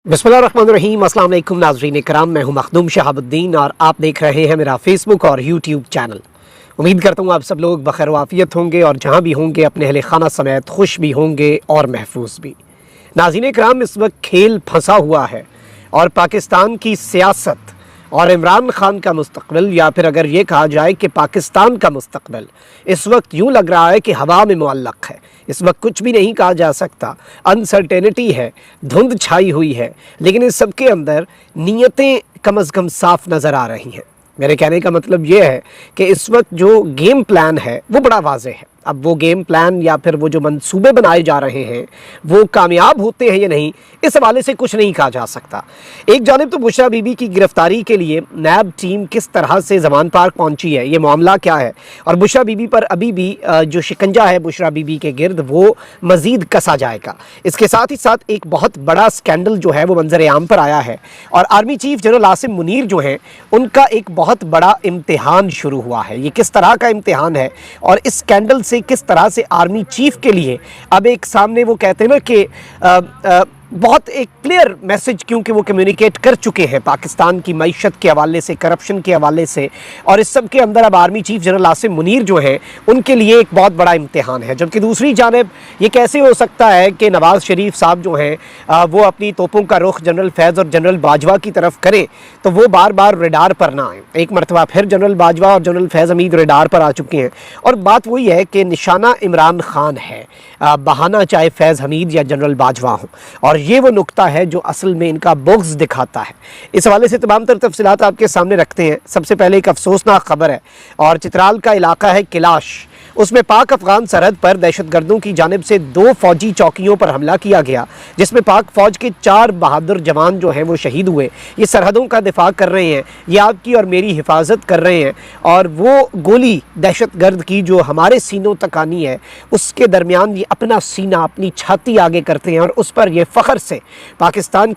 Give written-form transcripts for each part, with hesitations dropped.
बिस्मिल्लाहिर्रहमानिर्रहीम। अस्सलाम वालेकुम नाज़रीन इकराम, मैं हूं मखदूम शहाबुद्दीन और आप देख रहे हैं मेरा फेसबुक और यूट्यूब चैनल। उम्मीद करता हूं आप सब लोग बखैर वाफियत होंगे और जहां भी होंगे अपने अहले खाना समेत खुश भी होंगे और महफूज भी। नाज़रीन इकराम, इस वक्त खेल फंसा हुआ है और पाकिस्तान की सियासत और इमरान खान का मुस्तकबिल, या फिर अगर ये कहा जाए कि पाकिस्तान का मुस्तकबिल, इस वक्त यूँ लग रहा है कि हवा में मुअल्लक़ है। इस वक्त कुछ भी नहीं कहा जा सकता, अनसर्टेनिटी है, धुंध छाई हुई है, लेकिन इस सब के अंदर नीयतें कम अज़ कम साफ़ नज़र आ रही हैं। मेरे कहने का मतलब ये है कि इस वक्त जो गेम प्लान है वो बड़ा वाज़ेह है। अब वो गेम प्लान या फिर वो जो मंसूबे बनाए जा रहे हैं वो कामयाब होते हैं या नहीं, इस हवाले से कुछ नहीं कहा जा सकता। एक जानिब तो बुशरा बीबी की गिरफ्तारी के लिए नैब टीम किस तरह से ज़मान पार्क पहुंची है, ये मामला क्या है, और बुशरा बीबी पर अभी भी जो शिकंजा है बुशरा बीबी के गिर्द वो मज़ीद कसा जाएगा। इसके साथ ही साथ एक बहुत बड़ा स्कैंडल जो है वो मंजर आम पर आया है और army chief general Asim Munir जो हैं उनका एक बहुत बड़ा इम्तिहान शुरू हुआ है। ये किस तरह का इम्तिहान है और इस स्कैंडल से किस तरह से आर्मी चीफ के लिए अब एक सामने वो कहते हैं ना कि बहुत एक क्लियर मैसेज, क्योंकि वो कम्युनिकेट कर चुके हैं पाकिस्तान की मईशत के हवाले से, करप्शन के हवाले से, और इस सब के अंदर अब army chief general Asim Munir जो हैं उनके लिए एक बहुत बड़ा इम्तिहान है। जबकि दूसरी जानिब ये कैसे हो सकता है कि नवाज़ शरीफ साहब जो हैं वो अपनी तोपों का रुख जनरल फैज़ और जनरल बाजवा की तरफ करें तो वो बार बार रेडार पर ना आए। एक मरतबा फिर जनरल बाजवा और जनरल फैज़ हमीद रेडार पर आ चुके हैं और बात वही है कि निशाना इमरान खान है, बहाना चाहे फैज़ हमीद या जनरल बाजवा हो, और ये वो नुक्ता है जो असल में इनका बुग़्ज़ दिखाता है। इस हवाले से तमाम तर तफसीलात आपके सामने रखते हैं। सबसे पहले एक अफसोसनाक खबर है और चित्राल का इलाका है किलाश, उसमें पाक अफ़गान सरहद पर दहशतगर्दों की जानिब से 2 फ़ौजी चौकियों पर हमला किया गया, जिसमें पाक फ़ौज के 4 बहादुर जवान जो हैं वो शहीद हुए। ये सरहदों का दिफा कर रहे हैं, ये आपकी और मेरी हिफाजत कर रहे हैं, और वो गोली दहशतगर्द की जो हमारे सीनों तक आनी है उसके दरमियान ये अपना सीना, अपनी छाती आगे करते हैं और उस पर ये फ़ख्र से पाकिस्तान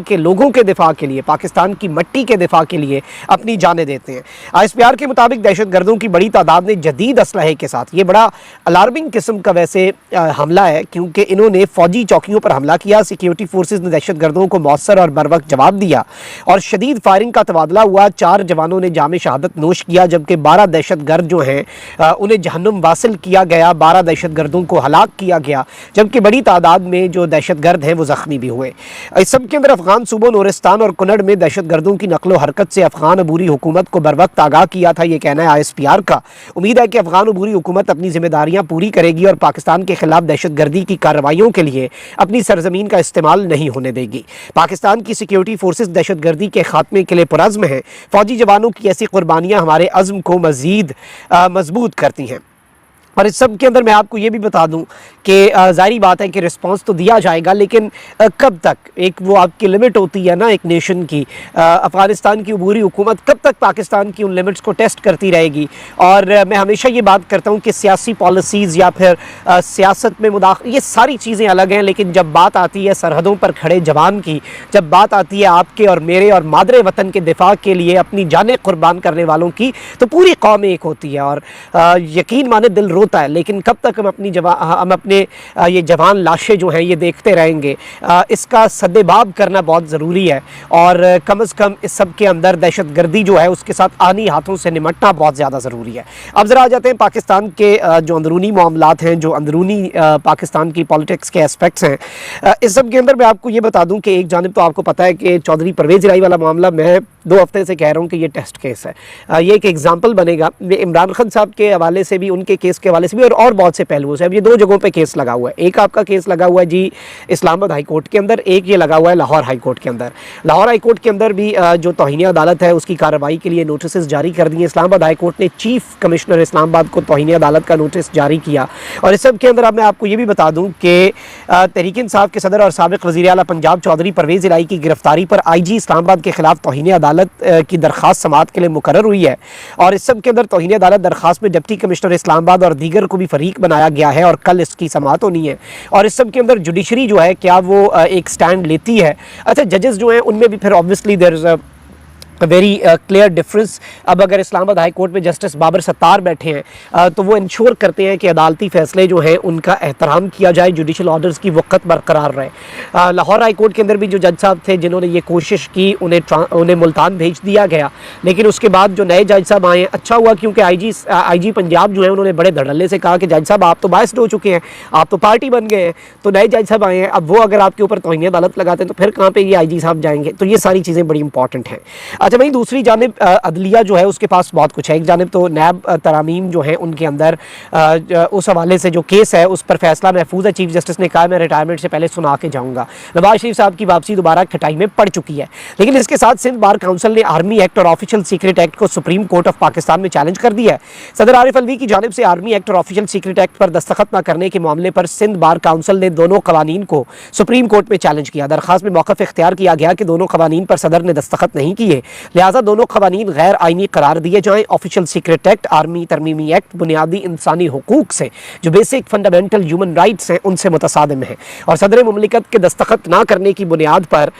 के लोगों के दिफा के लिए, पाकिस्तान की मट्टी के दिफा के लिए अपनी जानें देते हैं। ISPR के मुताबिक दहशतगर्दों की बड़ी तादाद ने जदीद असलहे के साथ, ये बड़ा अलार्मिंग किस्म का वैसे हमला है क्योंकि इन्होंने फ़ौजी चौकियों पर हमला किया। सिक्योरिटी फोर्सेज ने दहशतगर्दों को मौसर और बरवक्त जवाब दिया और शदीद फायरिंग का तबादला हुआ। 4 जवानों ने जामे शहादत नोश किया, जबकि 12 दहशतगर्द जो हैं उन्हें जहन्नुम वासिल किया गया। 12 दहशतगर्दों को हलाक किया गया, जबकि बड़ी तादाद में जो दहशतगर्द हैं वो ज़ख्मी भी हुए। इस सब के अंदर अफ़गान सूबों नूरिस्तान और कुनड़ में दहशतगर्दों की नकलो हरकत से अफ़गान अबूरी हुकूमत को बर वक्त आगाह किया था, ये कहना है ISPR का। उम्मीद है कि अफ़गान अबूरी हुकूमत अपनी जिम्मेदारियां पूरी करेगी और पाकिस्तान के खिलाफ दहशतगर्दी की कार्रवाइयों के लिए अपनी सरजमीन का इस्तेमाल नहीं होने देगी। पाकिस्तान की सिक्योरिटी फोर्सेस दहशतगर्दी के खात्मे के लिए पुरज़्म हैं। फ़ौजी जवानों की ऐसी कुर्बानियाँ हमारे अज़्म को मज़ीद मजबूत करती हैं। और इस सब के अंदर मैं आपको ये भी बता दूं कि ज़ाहिर बात है कि रिस्पांस तो दिया जाएगा, लेकिन कब तक, एक वो आपकी लिमिट होती है ना एक नेशन की। अफ़गानिस्तान की अबूरी हुकूमत कब तक पाकिस्तान की उन लिमिट्स को टेस्ट करती रहेगी। और मैं हमेशा ये बात करता हूँ कि सियासी पॉलिसीज़ या फिर सियासत में मुदाखलत, ये सारी चीज़ें अलग हैं, लेकिन जब बात आती है सरहदों पर खड़े जवान की, जब बात आती है आपके और मेरे और मादरे वतन के दिफा के लिए अपनी जानें कुर्बान करने वालों की, तो पूरी कौम एक होती है। और यकीन माने दिल रोता है, लेकिन कब तक हम अपने ये जवान लाशें जो हैं ये देखते रहेंगे। इसका सद्देबाब करना बहुत ज़रूरी है और कम से कम इस सब के अंदर दहशतगर्दी जो है उसके साथ आनी हाथों से निमटना बहुत ज़्यादा ज़रूरी है। अब ज़रा आ जाते हैं पाकिस्तान के जो अंदरूनी मामलात हैं, जो अंदरूनी पाकिस्तान की पॉलिटिक्स के एस्पेक्ट्स हैं। इस सब के अंदर मैं आपको ये बता दूं कि एक जानिब तो आपको पता है कि चौधरी परवेज़ इलाही वाला मामला, मैं 2 हफ्ते से कह रहा हूँ कि ये टेस्ट केस है, ये एक एग्जाम्पल बनेगा। इमरान खान साहब के हवाले से भी, उनके केस के हवाले से भी और बहुत से पहलुओं से। अब ये 2 जगहों पे केस लगा हुआ है। एक आपका केस लगा हुआ है जी इस्लामाबाद हाई कोर्ट के अंदर, एक ये लगा हुआ है लाहौर हाई कोर्ट के अंदर। लाहौर हाई कोर्ट के अंदर भी जो तौहीन अदालत है उसकी कार्रवाई के लिए नोटिस जारी कर दिए। इस्लामाबाद हाई कोर्ट ने चीफ कमिश्नर इस्लामाबाद को तौहीन अदालत का नोटिस जारी किया। और इस सब के अंदर अब मैं आपको ये भी बता दूँ कि तहरीक इंसाफ के सदर और साबिक़ वज़ीर आला पंजाब चौधरी परवेज़ इलाही की गिरफ्तारी पर IG इस्लामाबाद के खिलाफ तौहीन अदालत की दरख्वास्त समाअत के लिए मुकर्रर हुई है। और इस सब के अंदर तौहीन अदालत दरख्वास्त में डिप्टी कमिश्नर इस्लामाबाद और दीगर को भी फरीक बनाया गया है और कल इसकी समाअत होनी है। और इस सब के अंदर जुडिशरी जो है क्या वो एक स्टैंड लेती है। अच्छा, जजेस जो हैं उनमें भी फिर obviously there is very clear difference. अब अगर इस्लामाबाद हाई कोर्ट में जस्टिस बाबर सत्तार बैठे हैं तो वो इंश्योर करते हैं कि अदालती फैसले जो हैं उनका एहतराम किया जाए, जुडिशल ऑर्डर्स की वक़्त बरकरार रहे। लाहौर हाई कोर्ट के अंदर भी जो जज साहब थे जिन्होंने ये कोशिश की, उन्हें मुल्तान भेज दिया गया, लेकिन उसके बाद जो नए जज साहब आए, अच्छा हुआ क्योंकि IG पंजाब जो है उन्होंने बड़े धड़ल्ले से कहा कि जज साहब आप तो बायस्ड हो चुके हैं, आप तो पार्टी बन गए हैं, तो नए जज साहब आए हैं, अब वो अगर आपके ऊपर तौहीन अदालत लगाते हैं तो फिर कहाँ पे ये IG साहब जाएंगे। तो ये सारी चीज़ें बड़ी इंपॉर्टेंट हैं। अच्छा वहीं दूसरी जानिब अदलिया जो है उसके पास बहुत कुछ है। एक जानिब तो नैब तरामीम जो है उनके अंदर उस हवाले से जो केस है उस पर फैसला महफूज है। चीफ जस्टिस ने कहा मैं रिटायरमेंट से पहले सुना के जाऊँगा। नवाज शरीफ साहब की वापसी दोबारा खटाई में पड़ चुकी है, लेकिन इसके साथ सिंध बार काउंसिल ने आर्मी एक्ट और ऑफिशियल सीक्रेट एक्ट को सुप्रीम कोर्ट ऑफ पाकिस्तान में चैलेंज कर दिया है। सदर आरिफ अलवी की जानिब से आर्मी एक्ट और ऑफिशियल सीक्रेट एक्ट पर दस्तखत न करने के मामले पर सिंध बार काउंसिल ने दोनों कवानीन को सुप्रीम कोर्ट में चैलेंज किया। दरखास्त में मौक़िफ़ इख्तियार किया गया कि दोनों कवानीन पर सदर ने दस्तखत नहीं किए, लिहाजा दोनों कवानीन गैर आइनी करार दिए जाएँ। ऑफिशियल सीक्रेट एक्ट, आर्मी तरमीमी एक्ट बुनियादी इंसानी हुकूक से, जो बेसिक फंडामेंटल ह्यूमन राइट्स हैं, उनसे मुतसादिम है और सदर मुमलिकत के दस्तखत ना करने की बुनियाद पर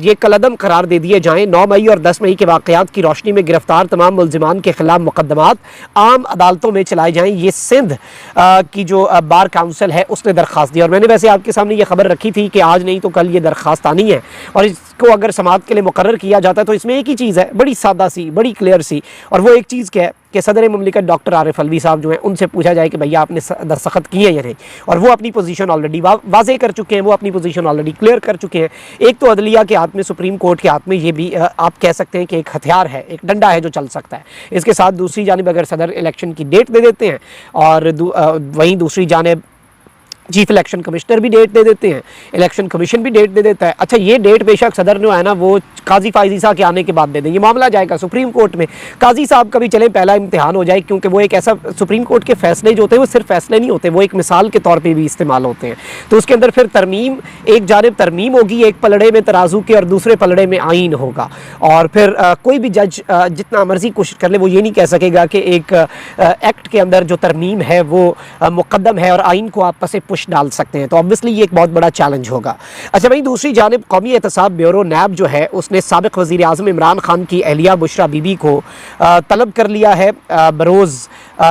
ये कलअदम करार दे दिए जाएँ। 9 मई और 10 मई के वाक़यात की रोशनी में गिरफ्तार तमाम मुल्ज़िमान के खिलाफ मुकदमात आम अदालतों में चलाए जाएँ। ये सिंध की जो बार काउंसिल है उसने दरख्वास्त दी और मैंने वैसे आपके सामने ये खबर रखी थी कि आज नहीं तो कल ये दरख्वास्त आनी है और इसको अगर समाअत के लिए मुकर्रर किया जाता है तो इसमें एक ही चीज़ है, बड़ी सादा सी, बड़ी क्लियर सी, और वो एक चीज़ क्या है कि सदर मुमलिकत डॉक्टर आरिफ अलवी साहब जो हैं उनसे पूछा जाए कि भैया आपने दस्तखत किए हैं या नहीं, और वो अपनी पोजीशन ऑलरेडी वाज़े कर चुके हैं, वो अपनी पोजीशन ऑलरेडी क्लियर कर चुके हैं। एक तो अदलिया के हाथ में, सुप्रीम कोर्ट के हाथ में ये भी आप कह सकते हैं कि एक हथियार है, एक डंडा है जो चल सकता है। इसके साथ दूसरी जानिब अगर सदर इलेक्शन की डेट दे देते हैं और वहीं दूसरी जानिब चीफ इलेक्शन कमिश्नर भी डेट दे देते हैं, इलेक्शन कमीशन भी डेट दे देता है। अच्छा ये डेट बेशक सदर जो है ना वो काजी फायजी साहब के आने के बाद दे दें, ये मामला जाएगा सुप्रीम कोर्ट में, काजी साहब का भी चले पहला इम्तिहान हो जाए, क्योंकि वो एक ऐसा, सुप्रीम कोर्ट के फैसले जो होते हैं वो सिर्फ फैसले नहीं होते, वो एक मिसाल के तौर पर भी इस्तेमाल होते हैं। तो उसके अंदर फिर तरमीम, एक जानिब तरमीम होगी एक पलड़े में तराजू के और दूसरे पलड़े में आइन होगा, और फिर कोई भी जज जितना मर्जी कोशिश कर ले वो ये नहीं कह सकेगा कि एक एक्ट के अंदर जो तरमीम है वो मुकद्दम है और आइन को आपस से डाल सकते हैं। तो ऑब्वियसली ये एक बहुत बड़ा चैलेंज होगा। अच्छा भाई दूसरी जानिब कौमी एहतसाब ब्यूरो नैब जो है उसने साबिक वज़ीर आज़म इमरान खान की अहलिया बुशरा बीबी को तलब कर लिया है बरोज़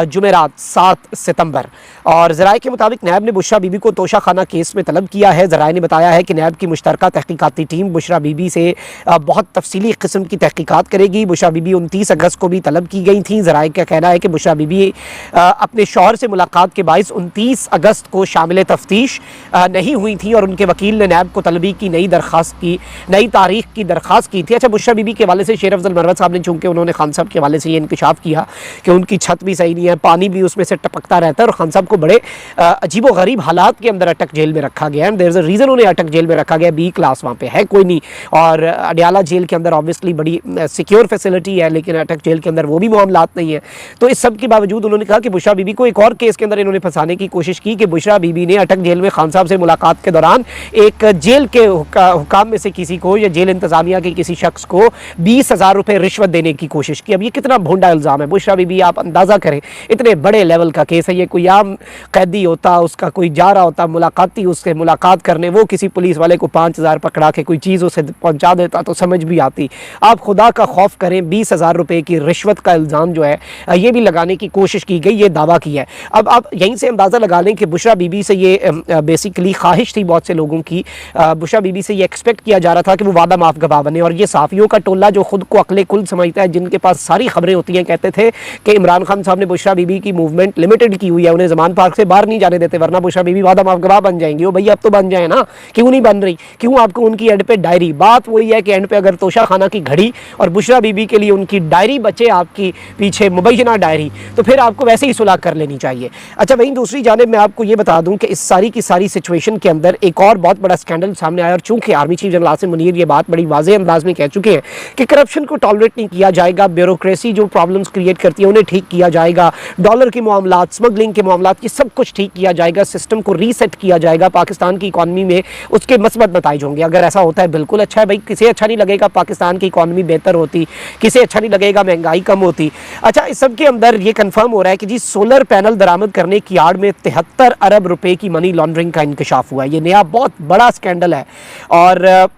जुमेरात 7 सितंबर, और ज़राए के मुताबिक नैब ने बुशरा बीबी को तोशा खाना केस में तलब किया है। ज़राए ने बताया है कि नैब की मुश्तरका तहकीकाती टीम बुशरा बीबी से बहुत तफसीली किस्म की तहकीकात करेगी। बुशरा बीबी 29 अगस्त को भी तलब की गई थी। ज़राए का कहना है कि बुशरा बीबी अपने शौहर से मुलाकात के बाइस 29 अगस्त को शामिल तफ्तीश नहीं हुई थी और उनके वकील ने नैब को तलबी की नई तारीख की दरख्वास्त की थी। अच्छा बुशरा बीबी के हवाले से शेर अफजल मरवत साहब ने, चूँकि उन्होंने खान साहब के हवाले से ये इंकशाफ किया कि उनकी छत भी सही नहीं है, पानी भी उसमें से टपकता रहता है, और खान साहब को बड़े अजीब व गरीब हालात के अंदर अटक जेल में रखा गया है। देयर इज़ अ रीज़न उन्हें अटक जेल में रखा गया, B क्लास वहाँ पे है कोई नहीं, और अडियाला जेल के अंदर ऑब्वियसली बड़ी सिक्योर फैसिलिटी है, लेकिन अटक जेल के अंदर वो भी मामलात नहीं है। तो इस सब के बावजूद उन्होंने कहा कि बुशरा बीबी को एक और केस के अंदर इन्होंने फंसाने की कोशिश की कि बुशरा बीबी ने अटक जेल में खान साहब से मुलाकात के दौरान एक जेल के हुकाम में से किसी को या जेल इंतजामिया के किसी शख्स को 20,000 रुपये रिश्वत देने की कोशिश की। अब ये कितना भोंडा इल्ज़ाम है बुशरा बीबी, आप अंदाज़ा करें, इतने बड़े लेवल का केस है ये। कोई आम कैदी होता, उसका कोई जा रहा होता मुलाकाती, उससे मुलाकात करने, वो किसी पुलिस वाले को 5,000 पकड़ा के कोई चीज़ उसे पहुँचा देता तो समझ भी आती। आप खुदा का खौफ करें, 20,000 रुपये की रिश्वत का इल्ज़ाम जो है ये भी लगाने की कोशिश की गई, ये दावा किया है। अब आप यहीं से अंदाज़ा लगा लें कि बुशरा बीबी से ये बेसिकली ख्वाहिश थी बहुत से लोगों की, बुशरा बीबी से ये एक्सपेक्ट किया जा रहा था कि वो वादा माफ गवाह बने, और ये साफ़ियों का टोला जो खुद को अक्ले कुल समझता है, जिनके पास सारी खबरें होती हैं, कहते थे कि इमरान खान साहब ने बुशरा बीबी की मूवमेंट लिमिटेड की हुई है, उन्हें ज़मान पार्क से बाहर नहीं जाने देते वरना बुशरा बीबी वादा माफ गवाह बन जाएंगी। वो भैया अब तो बन जाए ना, क्यों नहीं बन रही, क्यों आपको उनकी एंड पे डायरी, बात वही है कि एंड पे अगर तोशा खाना की घड़ी और बुशरा बीबी के लिए उनकी डायरी बचे आपकी पीछे मुबैना डायरी, तो फिर आपको वैसे ही सुलह कर लेनी चाहिए। अच्छा वहीं दूसरी जानिब मैं आपको ये बता दूं कि इस सारी की सारी सिचुएशन के अंदर एक और बहुत बड़ा स्कैंडल सामने आया, और चूंकि army chief general Asim Munir ये बात बड़ी वाज़ेह अंदाज में कह चुके हैं कि करप्शन को टॉलरेट नहीं किया जाएगा, ब्यूरोक्रेसी जो प्रॉब्लम्स क्रिएट करती है उन्हें ठीक किया जाएगा, डॉलर के मामलात, स्मगलिंग के मामलात, ये सब कुछ ठीक किया जाएगा, सिस्टम को रीसेट किया जाएगा, पाकिस्तान की इकॉनमी में उसके मस्बत नताइज होंगे। अगर ऐसा होता है बिल्कुल अच्छा है भाई, किसे अच्छा नहीं लगेगा पाकिस्तान की इकॉनमी बेहतर होती, किसे अच्छा नहीं लगेगा महंगाई कम होती। अच्छा इस सब के अंदर ये कंफर्म हो रहा है कि जी सोलर पैनल दरामद करने की आड़ में 73 अरब रुपए की मनी लॉन्ड्रिंग का इंकशाफ हुआ है। ये नया बहुत बड़ा स्कैंडल है, और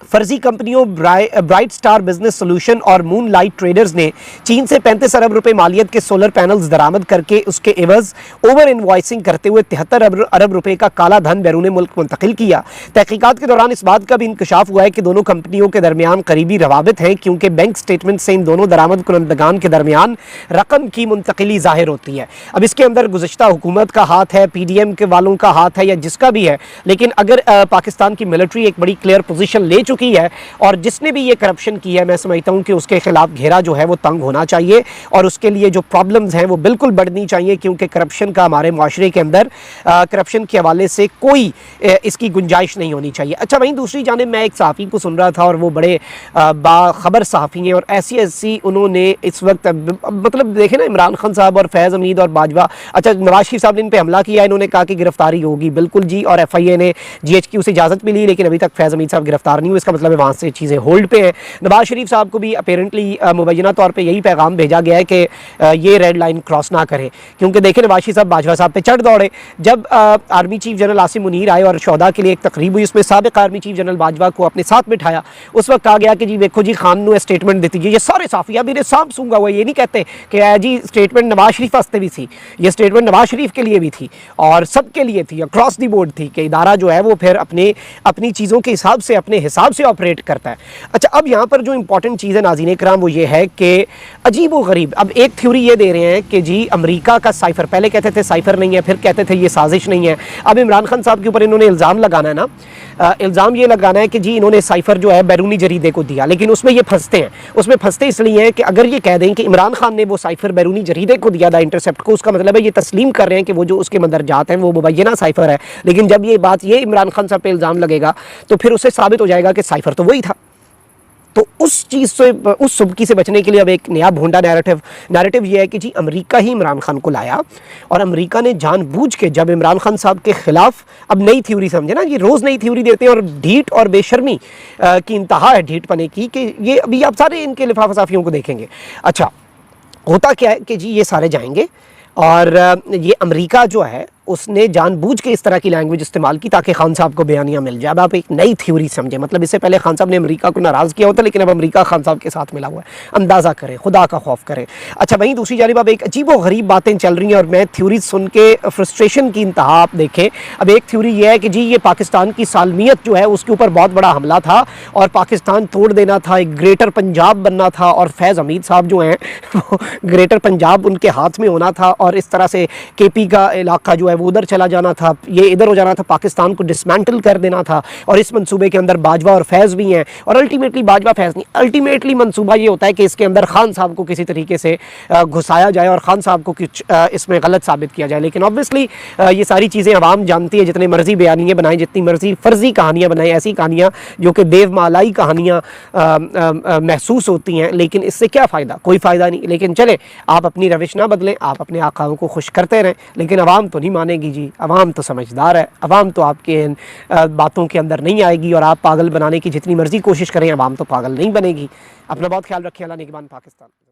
فرضی کنپنیوں برائٹ سٹار بزنس سولوشن اور مون لائٹ ٹریڈرز نے چین سے 35 ارب روپے مالیت کے سولر پینلز درآمد کر کے اس کے عوض اوور انوائسنگ کرتے ہوئے 73 ارب روپے کا کالا دھن بیرون ملک منتقل کیا۔ تحقیقات کے دوران اس بات کا بھی انکشاف ہوا ہے کہ دونوں کمپنیوں کے درمیان قریبی روابط ہیں، کیونکہ بینک سٹیٹمنٹ سے ان دونوں درآمد کنندگان کے درمیان رقم کی منتقلی ظاہر ہوتی ہے۔ اب اس کے اندر گزشتہ حکومت کا ہاتھ ہے، پی ڈی ایم کے والوں کا ہاتھ ہے یا جس کا بھی ہے، لیکن اگر پاکستان کی ملٹری ایک بڑی کلیئر پوزیشن لے چکی ہے اور جس نے بھی یہ کرپشن کی ہے، میں سمجھتا ہوں کہ اس کے خلاف گھیرا جو ہے وہ تنگ ہونا چاہیے اور اس کے لیے جو پرابلمز ہیں وہ بالکل بڑھنی چاہیے، کیونکہ کرپشن کا ہمارے معاشرے کے اندر کرپشن کے حوالے سے کوئی اس کی گنجائش نہیں ہونی چاہیے۔ اچھا، وہیں دوسری جانب میں ایک صحافی کو سن رہا تھا اور وہ بڑے باخبر صحافی ہیں اور ایسی انہوں نے اس وقت مطلب دیکھیں نا، عمران خان صاحب اور فیض حمید اور باجوہ، اچھا نواز شریف صاحب نے ان پہ حملہ کیا، انہوں نے کہا کہ گرفتاری ہوگی، بالکل جی، اور ایف آئی اے نے جی ایچ کیو سے اجازت بھی لی، لیکن ابھی تک فیض حمید صاحب گرفتار نہیں ہوئے، اس کا مطلب ہے وہاں سے چیزیں ہولڈ پہ ہیں۔ نواز شریف صاحب کو بھی اپیرنٹلی مبینہ طور پہ یہی پیغام بھیجا گیا ہے کہ یہ ریڈ لائن کراس نہ کریں، کیونکہ دیکھیں نواز شریف صاحب باجوہ صاحب پہ چڑھ دوڑے۔ جب army chief general Asim Munir آئے اور شہداء کے لیے ایک تقریب ہوئی، اس میں سابق آرمی چیف جنرل باجوہ کو اپنے ساتھ بٹھایا، اس وقت کہا گیا کہ جی دیکھو جی خان نو اسٹیٹمنٹ دیتی یہ سارے صحافیہ میرے سامنے سونگا ہوا، یہ نہیں کہتے کہ جی اسٹیٹمنٹ نواز شریف واسطے بھی تھی، یہ اسٹیٹمنٹ نواز شریف کے لیے بھی تھی اور سب کے لیے تھی، اکراس دی بورڈ تھی، کہ ادارہ جو ہے وہ پھر اپنی چیزوں کے حساب سے اپنے حساب سے آپریٹ کرتا ہے۔ اچھا، اب یہاں پر جو امپورٹنٹ چیز ہے ناظرین کرام وہ یہ ہے کہ عجیب و غریب، اب ایک تھیوری یہ دے رہے ہیں کہ جی امریکہ کا سائفر، پہلے کہتے تھے سائفر نہیں ہے، پھر کہتے تھے یہ سازش نہیں ہے، اب عمران خان صاحب کے اوپر انہوں نے الزام لگانا ہے نا، الزام یہ لگانا ہے کہ جی انہوں نے سائفر جو ہے بیرونی جریدے کو دیا، لیکن اس میں یہ پھنستے ہیں، اس میں پھنستے اس لیے ہیں کہ اگر یہ کہہ دیں کہ عمران خان نے وہ سائفر بیرونی جریدے کو دیا تھا انٹرسپٹ کو، اس کا مطلب ہے یہ تسلیم کر رہے ہیں کہ وہ جو اس کے مندرجات ہیں وہ مبینہ سائفر ہے، لیکن جب یہ بات یہ عمران خان صاحب پہ الزام لگے گا تو پھر اسے ثابت ہو جائے گا کہ سائفر تو وہی تھا۔ تو اس چیز سے، اس سبکی سے بچنے کے لیے اب ایک نیا بھونڈا نیریٹو یہ ہے کہ جی امریکہ ہی عمران خان کو لایا اور امریکہ نے جان بوجھ کے جب عمران خان صاحب کے خلاف اب نئی تھیوری سمجھے نا، یہ روز نئی تھیوری دیتے ہیں اور ڈھیٹ اور بے شرمی کی انتہا ہے ڈھیٹ پنے کی، کہ یہ ابھی آپ سارے ان کے لفافہ صحافیوں کو دیکھیں گے۔ اچھا، ہوتا کیا ہے کہ جی یہ سارے جائیں گے اور یہ امریکہ جو ہے اس نے جان بوجھ کے اس طرح کی لینگویج استعمال کی تاکہ خان صاحب کو بیانیہ مل جائے۔ اب آپ ایک نئی تھیوری سمجھیں، مطلب اس سے پہلے خان صاحب نے امریکہ کو ناراض کیا ہوتا، لیکن اب امریکہ خان صاحب کے ساتھ ملا ہوا ہے، اندازہ کریں، خدا کا خوف کریں۔ اچھا، وہیں دوسری جانب اب ایک عجیب و غریب باتیں چل رہی ہیں اور میں تھیوریز سن کے فرسٹریشن کی انتہا آپ دیکھیں۔ اب ایک تھیوری یہ ہے کہ جی یہ پاکستان کی سالمیت جو ہے اس کے اوپر بہت بڑا حملہ تھا اور پاکستان توڑ دینا تھا، ایک گریٹر پنجاب بننا تھا اور فیض حمید صاحب جو ہیں وہ گریٹر پنجاب ان کے ہاتھ میں ہونا تھا اور اس طرح سے کے پی کا علاقہ جو ہے وہ ادھر چلا جانا تھا، یہ ادھر ہو جانا تھا، پاکستان کو ڈسمینٹل کر دینا تھا، اور اس منصوبے کے اندر باجوہ اور فیض بھی ہیں، اور الٹیمیٹلی باجوہ فیض نہیں، الٹیمیٹلی منصوبہ یہ ہوتا ہے کہ اس کے اندر خان صاحب کو کسی طریقے سے گھسایا جائے اور خان صاحب کو کچھ اس میں غلط ثابت کیا جائے۔ لیکن اوبویسلی یہ ساری چیزیں عوام جانتی ہے، جتنے مرضی بیانیے بنائیں، جتنی مرضی فرضی کہانیاں بنائیں، ایسی کہانیاں جو کہ دیو مالائی کہانیاں محسوس ہوتی ہیں، لیکن اس سے کیا فائدہ؟ کوئی فائدہ نہیں۔ لیکن چلیں، آپ اپنی روش نہ بدلیں، آپ اپنے آقاؤں کو خوش کرتے رہیں، لیکن عوام تو نہیں مانے گی جی، عوام تو سمجھدار ہے، عوام تو آپ کے ان باتوں کے اندر نہیں آئے گی، اور آپ پاگل بنانے کی جتنی مرضی کوشش کریں عوام تو پاگل نہیں بنے گی۔ اپنا بہت خیال رکھیں، اللہ نگہبان پاکستان۔